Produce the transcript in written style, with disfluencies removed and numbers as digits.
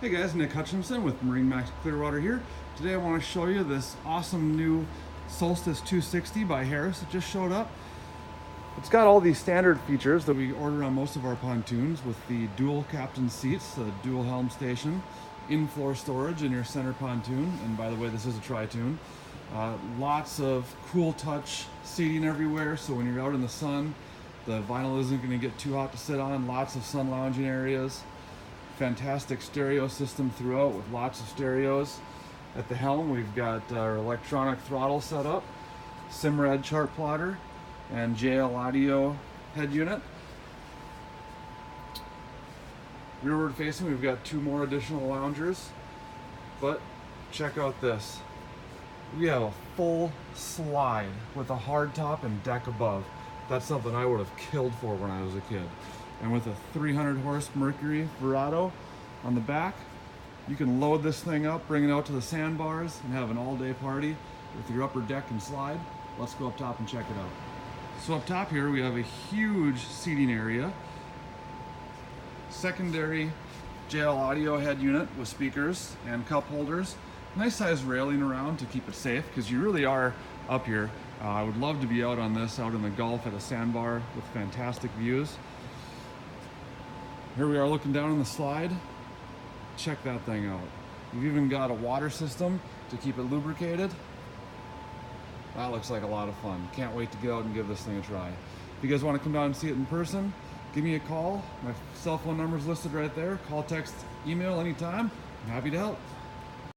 Hey guys, Nick Hutchinson with MarineMax Clearwater here. Today I want to show you this awesome new Solstice 260 by Harris that just showed up. It's got all these standard features that we order on most of our pontoons with the dual captain seats, the dual helm station, in-floor storage in your center pontoon, and by the way this is a tri-toon. Lots of cool touch seating everywhere, so when you're out in the sun the vinyl isn't going to get too hot to sit on. Lots of sun lounging areas. Fantastic stereo system throughout with lots of stereos. At the helm we've got our electronic throttle set up, Simrad chart plotter, and JL audio head unit. Rearward facing we've got two more additional loungers, but check out this. We have a full slide with a hard top and deck above. That's something I would have killed for when I was a kid. And with a 300 horse Mercury Verado on the back, you can load this thing up, bring it out to the sandbars, and have an all-day party with your upper deck and slide. Let's go up top and check it out. So up top here we have a huge seating area, secondary JL audio head unit with speakers and cup holders. Nice size railing around to keep it safe because you really are up here. I would love to be out on this, out in the Gulf at a sandbar with fantastic views. Here we are looking down on the slide. Check that thing out. We've even got a water system to keep it lubricated. That looks like a lot of fun. Can't wait to get out and give this thing a try. If you guys want to come down and see it in person, give me a call. My cell phone number is listed right there. Call, text, email anytime. I'm happy to help.